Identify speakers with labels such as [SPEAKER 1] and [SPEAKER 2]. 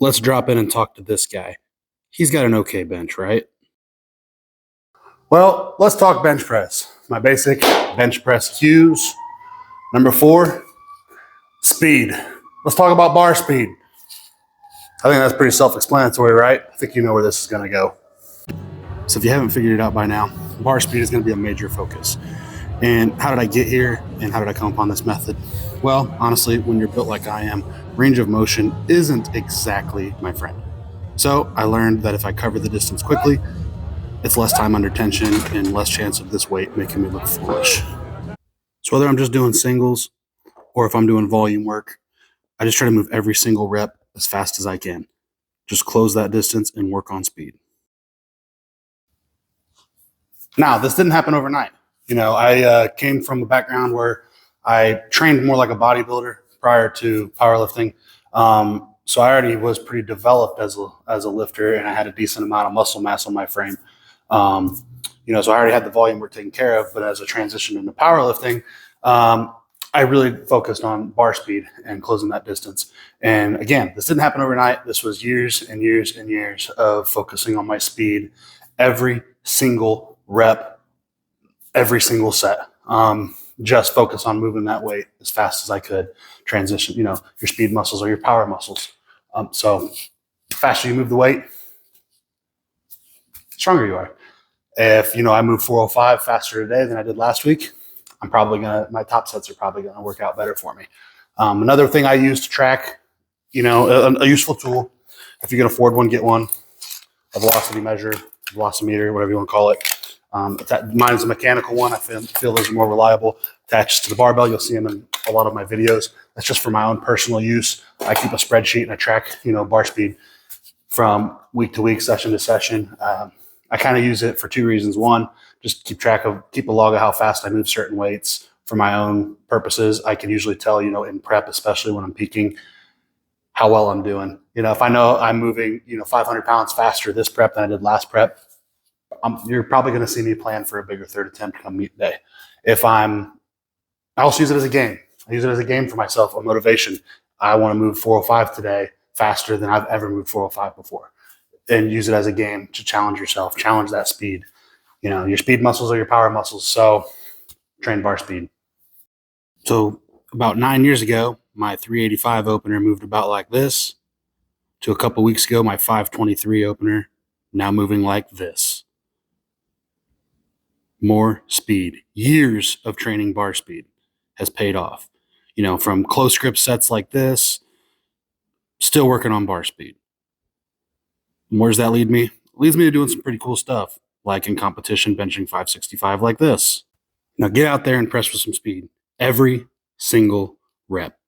[SPEAKER 1] Let's drop in and talk to this guy. He's got an okay bench, right? Well, let's talk bench press. My basic bench press cues. Number 4, speed. Let's talk about bar speed. I think that's pretty self-explanatory, right? I think you know where this is going to go. So if you haven't figured it out by now, bar speed is going to be a major focus. And how did I get here and how did I come upon this method? Well, honestly, when you're built like I am, range of motion isn't exactly my friend. So I learned that if I cover the distance quickly, it's less time under tension and less chance of this weight making me look foolish. So whether I'm just doing singles or if I'm doing volume work, I just try to move every single rep as fast as I can. Just close that distance and work on speed. Now, this didn't happen overnight. I came from a background where I trained more like a bodybuilder prior to powerlifting. So I already was pretty developed as a lifter, and I had a decent amount of muscle mass on my frame. So I already had the volume work taken care of. But as a transition into powerlifting, I really focused on bar speed and closing that distance. And again, this didn't happen overnight. This was years and years and years of focusing on my speed, every single rep, every single set. Just focus on moving that weight as fast as I could. Transition, your speed muscles or your power muscles. So the faster you move the weight, the stronger you are. If, I move 405 faster today than I did last week, my top sets are probably going to work out better for me. Another thing I use to track, a useful tool, if you can afford one, get one, a velocity measure, velocimeter, whatever you want to call it. Mine's a mechanical one. I feel those are more reliable. Attached to the barbell, you'll see them in a lot of my videos. That's just for my own personal use. I keep a spreadsheet and I track, bar speed from week to week, session to session. I kind of use it for 2 reasons. One, just keep a log of how fast I move certain weights for my own purposes. I can usually tell, in prep, especially when I'm peaking, how well I'm doing. If I know I'm moving, 500 pounds faster this prep than I did last prep, you're probably going to see me plan for a bigger third attempt come meet day. I also use it as a game. I use it as a game for myself, a motivation. I want to move 405 today faster than I've ever moved 405 before, and use it as a game to challenge yourself, challenge that speed. Your speed muscles are your power muscles. So train bar speed. So about 9 years ago, my 385 opener moved about like this to a couple weeks ago, my 523 opener now moving like this. More speed. Years of training bar speed has paid off. From close grip sets like this, still working on bar speed. And where does that lead me? It leads me to doing some pretty cool stuff, like in competition, benching 565 like this. Now get out there and press for some speed every single rep.